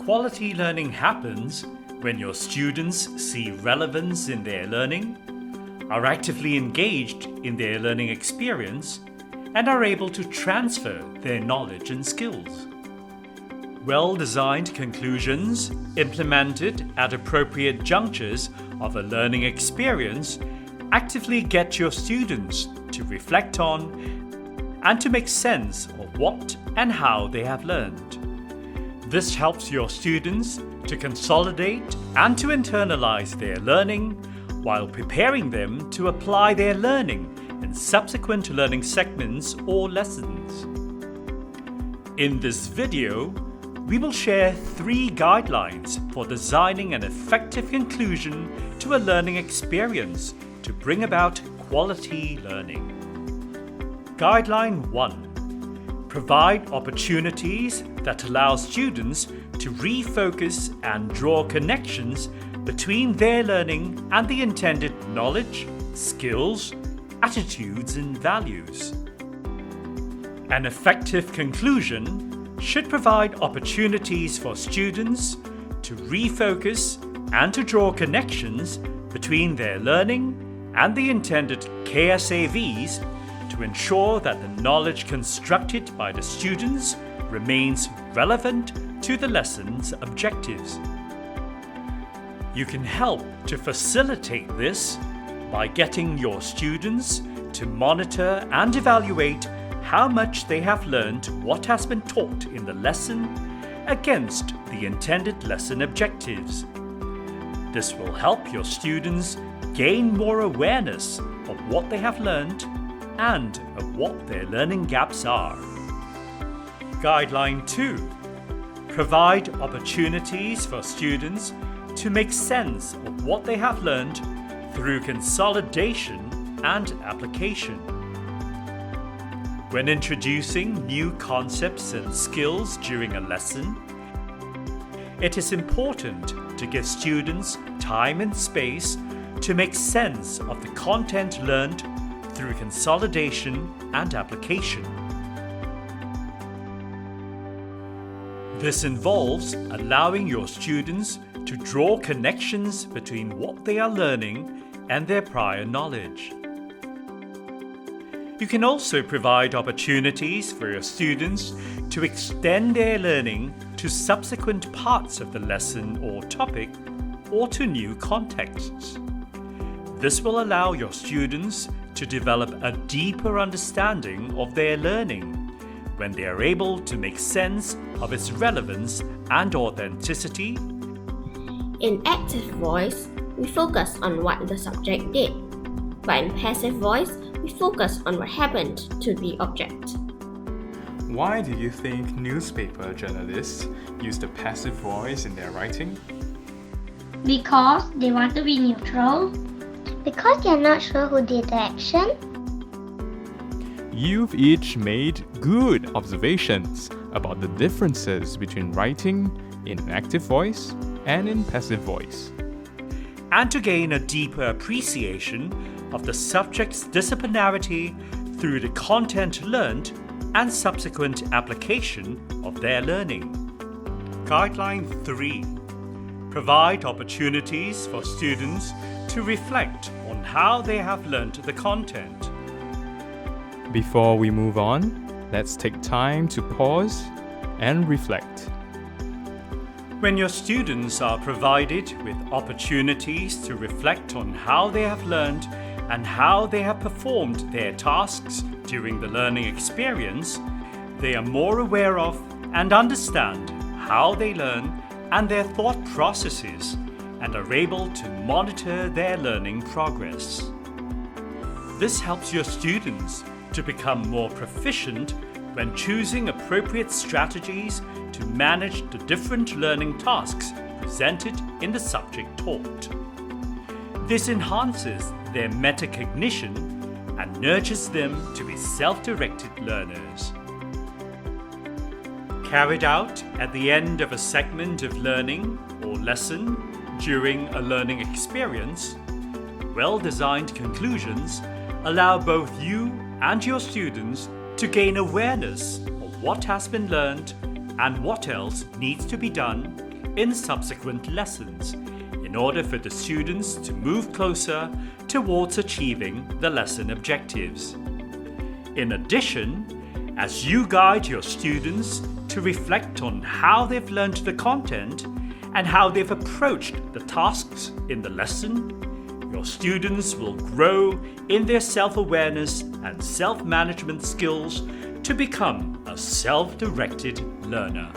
Quality learning happens when your students see relevance in their learning, are actively engaged in their learning experience, and are able to transfer their knowledge and skills. Well-designed conclusions implemented at appropriate junctures of a learning experience actively get your students to reflect on and to make sense of what and how they have learned. This helps your students to consolidate and to internalize their learning while preparing them to apply their learning in subsequent learning segments or lessons. In this video, we will share 3 guidelines for designing an effective conclusion to a learning experience to bring about quality learning. Guideline 1. Provide opportunities that allow students to refocus and draw connections between their learning and the intended knowledge, skills, attitudes, and values. An effective conclusion should provide opportunities for students to refocus and to draw connections between their learning and the intended KSAVs to ensure that the knowledge constructed by the students remains relevant to the lesson's objectives. You can help to facilitate this by getting your students to monitor and evaluate how much they have learned what has been taught in the lesson against the intended lesson objectives. This will help your students gain more awareness of what they have learned and of what their learning gaps are. Guideline 2. Provide opportunities for students to make sense of what they have learned through consolidation and application. When introducing new concepts and skills during a lesson, it is important to give students time and space to make sense of the content learned through consolidation and application. This involves allowing your students to draw connections between what they are learning and their prior knowledge. You can also provide opportunities for your students to extend their learning to subsequent parts of the lesson or topic or to new contexts. This will allow your students to develop a deeper understanding of their learning when they are able to make sense of its relevance and authenticity. In active voice, we focus on what the subject did, but in passive voice, we focus on what happened to the object. Why do you think newspaper journalists use the passive voice in their writing? Because they want to be neutral. Because they are not sure who did the action. You've each made good observations about the differences between writing in active voice and in passive voice. And to gain a deeper appreciation of the subject's disciplinarity through the content learned and subsequent application of their learning. Guideline 3. Provide opportunities for students to reflect on how they have learned the content. Before we move on, let's take time to pause and reflect. When your students are provided with opportunities to reflect on how they have learned and how they have performed their tasks during the learning experience, they are more aware of and understand how they learn and their thought processes and are able to monitor their learning progress. This helps your students to become more proficient when choosing appropriate strategies to manage the different learning tasks presented in the subject taught. This enhances their metacognition and nurtures them to be self-directed learners. Carried out at the end of a segment of learning or lesson during a learning experience, well-designed conclusions allow both you and your students to gain awareness of what has been learned and what else needs to be done in subsequent lessons in order for the students to move closer towards achieving the lesson objectives. In addition, as you guide your students to reflect on how they've learned the content and how they've approached the tasks in the lesson, your students will grow in their self-awareness and self-management skills to become a self-directed learner.